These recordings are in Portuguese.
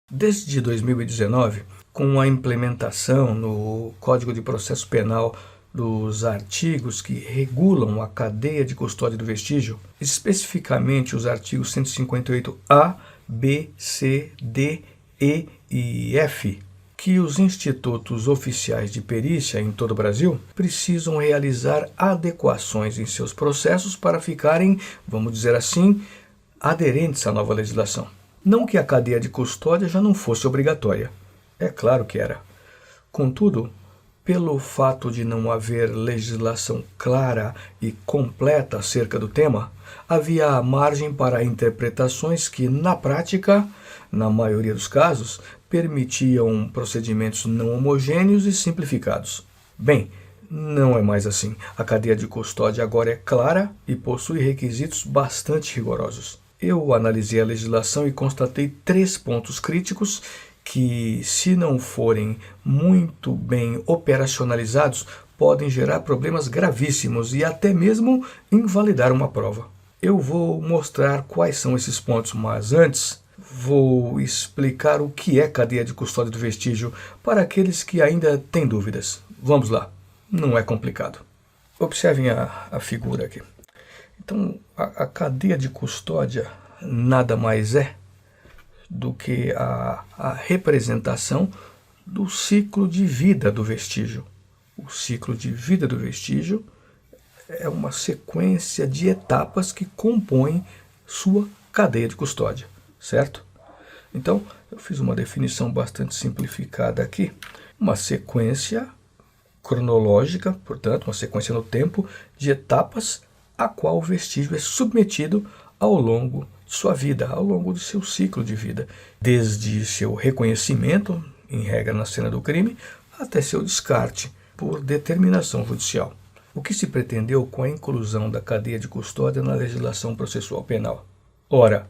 Desde 2019, com a implementação no Código de Processo Penal dos artigos que regulam a cadeia de custódia do vestígio, especificamente os artigos 158-A, B, C, D, E e F, que os institutos oficiais de perícia em todo o Brasil precisam realizar adequações em seus processos para ficarem, vamos dizer assim, aderentes à nova legislação. Não que a cadeia de custódia já não fosse obrigatória. É claro que era. Contudo, pelo fato de não haver legislação clara e completa acerca do tema, havia margem para interpretações que, na prática, na maioria dos casos, permitiam procedimentos não homogêneos e simplificados. Bem, não é mais assim. A cadeia de custódia agora é clara e possui requisitos bastante rigorosos. Eu analisei a legislação e constatei 3 pontos críticos que, se não forem muito bem operacionalizados, podem gerar problemas gravíssimos e até mesmo invalidar uma prova. Eu vou mostrar quais são esses pontos, mas antes vou explicar o que é cadeia de custódia do vestígio para aqueles que ainda têm dúvidas. Vamos lá, não é complicado. Observem a figura aqui. Então, a cadeia de custódia nada mais é do que a representação do ciclo de vida do vestígio. O ciclo de vida do vestígio é uma sequência de etapas que compõem sua cadeia de custódia, certo? Então, eu fiz uma definição bastante simplificada aqui. Uma sequência cronológica, portanto, uma sequência no tempo de etapas a qual o vestígio é submetido ao longo de sua vida, ao longo do seu ciclo de vida, desde seu reconhecimento, em regra na cena do crime, até seu descarte por determinação judicial. O que se pretendeu com a inclusão da cadeia de custódia na legislação processual penal? Ora,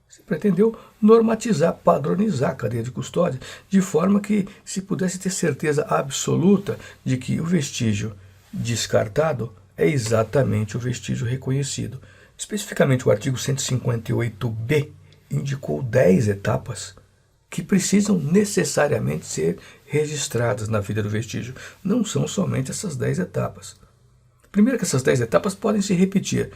se pretendeu normatizar, padronizar a cadeia de custódia, de forma que se pudesse ter certeza absoluta de que o vestígio descartado é exatamente o vestígio reconhecido. Especificamente, o artigo 158-B indicou 10 etapas que precisam necessariamente ser registradas na vida do vestígio. Não são somente essas 10 etapas. Primeiro, que essas 10 etapas podem se repetir.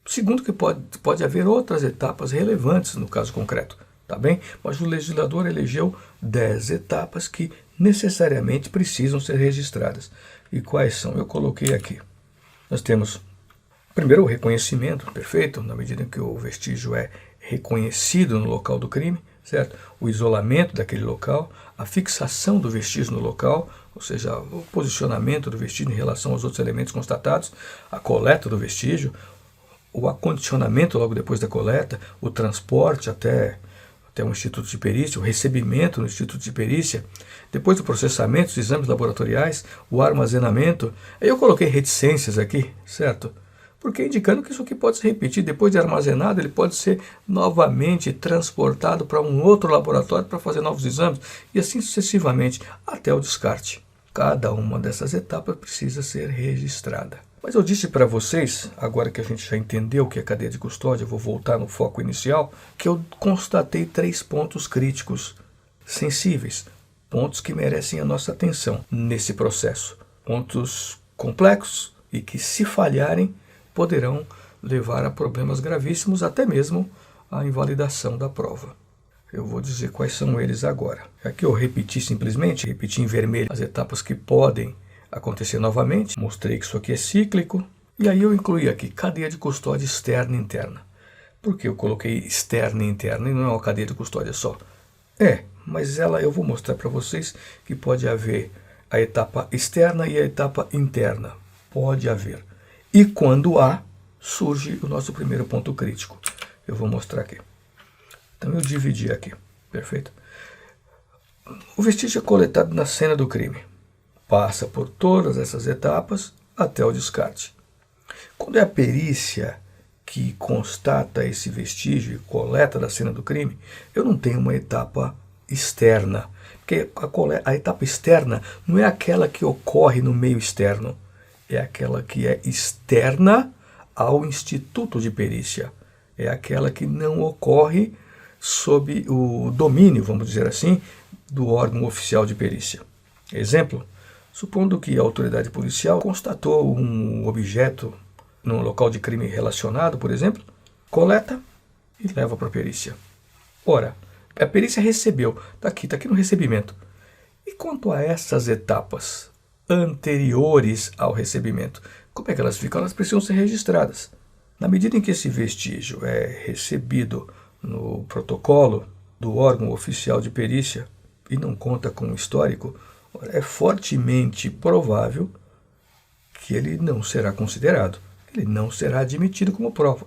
Segundo, que pode haver outras etapas relevantes no caso concreto, tá bem? Mas o legislador elegeu 10 etapas que necessariamente precisam ser registradas. E quais são? Eu coloquei aqui. Nós temos, primeiro, o reconhecimento, perfeito, na medida em que o vestígio é reconhecido no local do crime, certo? O isolamento daquele local, a fixação do vestígio no local, ou seja, o posicionamento do vestígio em relação aos outros elementos constatados, a coleta do vestígio, o acondicionamento logo depois da coleta, o transporte até um instituto de perícia, o recebimento no instituto de perícia, depois do processamento, os exames laboratoriais, o armazenamento. Aí eu coloquei reticências aqui, certo? Porque indicando que isso aqui pode se repetir, depois de armazenado, ele pode ser novamente transportado para um outro laboratório para fazer novos exames, e assim sucessivamente, até o descarte. Cada uma dessas etapas precisa ser registrada. Mas eu disse para vocês, agora que a gente já entendeu o que é cadeia de custódia, eu vou voltar no foco inicial, que eu constatei 3 pontos críticos, sensíveis, pontos que merecem a nossa atenção nesse processo. Pontos complexos e que, se falharem, poderão levar a problemas gravíssimos, até mesmo a invalidação da prova. Eu vou dizer quais são eles agora. Aqui eu simplesmente repeti em vermelho as etapas que podem acontecer novamente. Mostrei que isso aqui é cíclico. E aí eu incluí aqui cadeia de custódia externa e interna. Por que eu coloquei externa e interna e não é uma cadeia de custódia só? Mas eu vou mostrar para vocês que pode haver a etapa externa e a etapa interna. Pode haver. E quando há, surge o nosso primeiro ponto crítico. Eu vou mostrar aqui. Então eu dividi aqui, perfeito? O vestígio é coletado na cena do crime. Passa por todas essas etapas até o descarte. Quando é a perícia que constata esse vestígio e coleta da cena do crime, eu não tenho uma etapa externa. Porque a etapa externa não é aquela que ocorre no meio externo. É aquela que é externa ao instituto de perícia. É aquela que não ocorre sob o domínio, vamos dizer assim, do órgão oficial de perícia. Exemplo, supondo que a autoridade policial constatou um objeto num local de crime relacionado, por exemplo, coleta e leva para a perícia. Ora, a perícia recebeu, está aqui no recebimento. E quanto a essas etapas anteriores ao recebimento, como é que elas ficam? Elas precisam ser registradas. Na medida em que esse vestígio é recebido no protocolo do órgão oficial de perícia e não conta com um histórico, é fortemente provável que ele não será considerado, ele não será admitido como prova.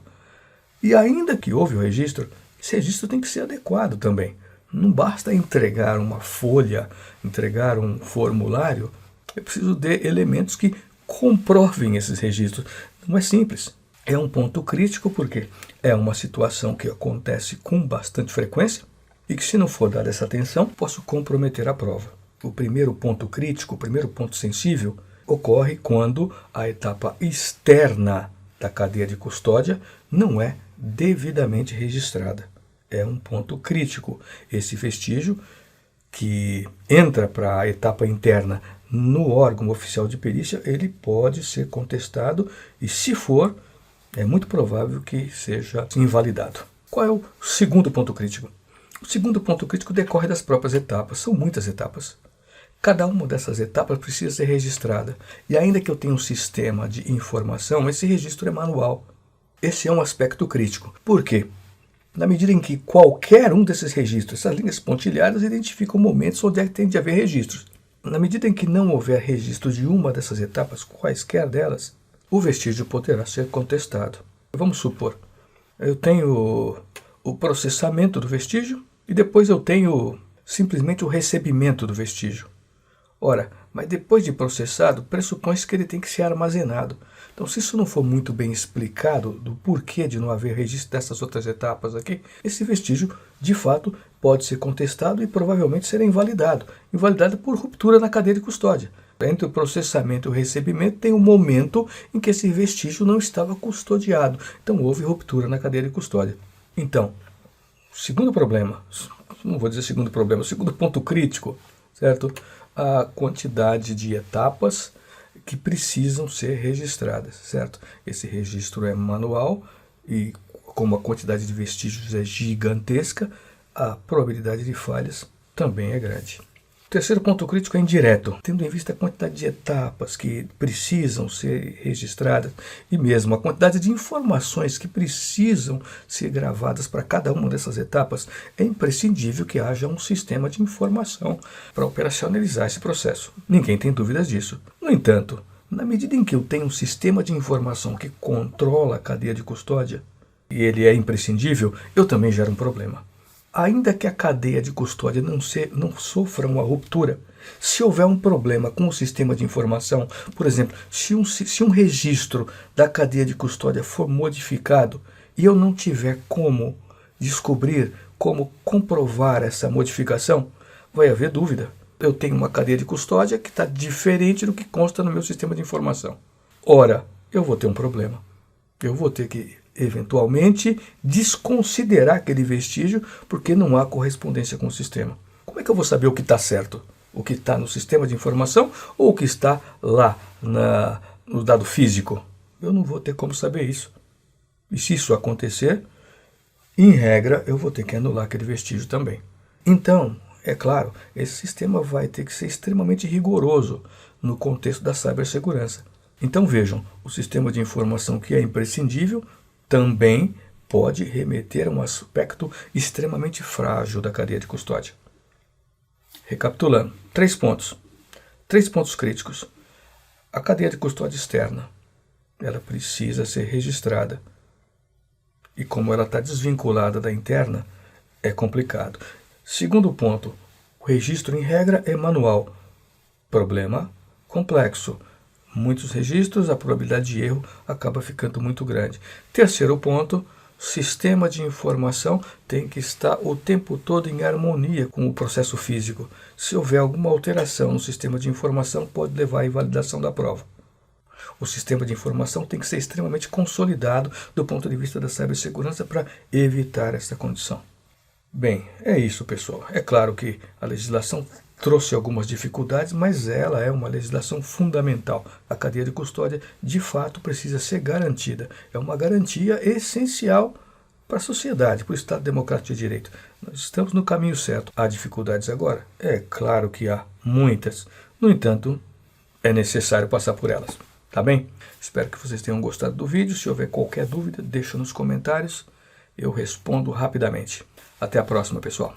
E ainda que houve o registro, esse registro tem que ser adequado também. Não basta entregar uma folha, entregar um formulário, é preciso de elementos que comprovem esses registros. Não é simples. É um ponto crítico porque é uma situação que acontece com bastante frequência e que, se não for dada essa atenção, posso comprometer a prova. O primeiro ponto crítico, o primeiro ponto sensível, ocorre quando a etapa externa da cadeia de custódia não é devidamente registrada. É um ponto crítico. Esse vestígio que entra para a etapa interna no órgão oficial de perícia, ele pode ser contestado e, se for, é muito provável que seja invalidado. Qual é o segundo ponto crítico? O segundo ponto crítico decorre das próprias etapas. São muitas etapas. Cada uma dessas etapas precisa ser registrada. E ainda que eu tenha um sistema de informação, esse registro é manual. Esse é um aspecto crítico. Por quê? Na medida em que qualquer um desses registros, essas linhas pontilhadas, identificam momentos onde tem de haver registros. Na medida em que não houver registro de uma dessas etapas, quaisquer delas, o vestígio poderá ser contestado. Vamos supor, eu tenho o processamento do vestígio e depois eu tenho simplesmente o recebimento do vestígio. Ora, mas depois de processado, pressupõe-se que ele tem que ser armazenado. Então, se isso não for muito bem explicado do porquê de não haver registro dessas outras etapas aqui, esse vestígio, de fato, pode ser contestado e provavelmente será invalidado. Invalidado por ruptura na cadeia de custódia. Entre o processamento e o recebimento tem um momento em que esse vestígio não estava custodiado. Então, houve ruptura na cadeia de custódia. Então, segundo problema, não vou dizer segundo problema, segundo ponto crítico, certo? A quantidade de etapas que precisam ser registradas, certo? Esse registro é manual e, como a quantidade de vestígios é gigantesca, a probabilidade de falhas também é grande. O terceiro ponto crítico é indireto, tendo em vista a quantidade de etapas que precisam ser registradas e mesmo a quantidade de informações que precisam ser gravadas para cada uma dessas etapas, é imprescindível que haja um sistema de informação para operacionalizar esse processo. Ninguém tem dúvidas disso. No entanto, na medida em que eu tenho um sistema de informação que controla a cadeia de custódia, e ele é imprescindível, eu também gero um problema. Ainda que a cadeia de custódia não sofra uma ruptura, se houver um problema com o sistema de informação, por exemplo, se um registro da cadeia de custódia for modificado e eu não tiver como descobrir, como comprovar essa modificação, vai haver dúvida. Eu tenho uma cadeia de custódia que está diferente do que consta no meu sistema de informação. Ora, eu vou ter um problema. Eu vou ter que eventualmente desconsiderar aquele vestígio porque não há correspondência com o sistema. Como é que eu vou saber o que está certo? O que está no sistema de informação ou o que está lá no dado físico? Eu não vou ter como saber isso. E se isso acontecer, em regra, eu vou ter que anular aquele vestígio também. Então, é claro, esse sistema vai ter que ser extremamente rigoroso no contexto da cibersegurança. Então vejam, o sistema de informação que é imprescindível também pode remeter a um aspecto extremamente frágil da cadeia de custódia. Recapitulando, 3 pontos. 3 pontos críticos. A cadeia de custódia externa, ela precisa ser registrada. E como ela está desvinculada da interna, é complicado. Segundo ponto, o registro em regra é manual. Problema complexo. Muitos registros, a probabilidade de erro acaba ficando muito grande. Terceiro ponto, sistema de informação tem que estar o tempo todo em harmonia com o processo físico. Se houver alguma alteração no sistema de informação, pode levar à invalidação da prova. O sistema de informação tem que ser extremamente consolidado do ponto de vista da cibersegurança para evitar essa condição. Bem, é isso, pessoal. É claro que a legislação trouxe algumas dificuldades, mas ela é uma legislação fundamental. A cadeia de custódia, de fato, precisa ser garantida. É uma garantia essencial para a sociedade, para o Estado Democrático de Direito. Nós estamos no caminho certo. Há dificuldades agora? É claro que há, muitas. No entanto, é necessário passar por elas. Tá bem? Espero que vocês tenham gostado do vídeo. Se houver qualquer dúvida, deixa nos comentários. Eu respondo rapidamente. Até a próxima, pessoal.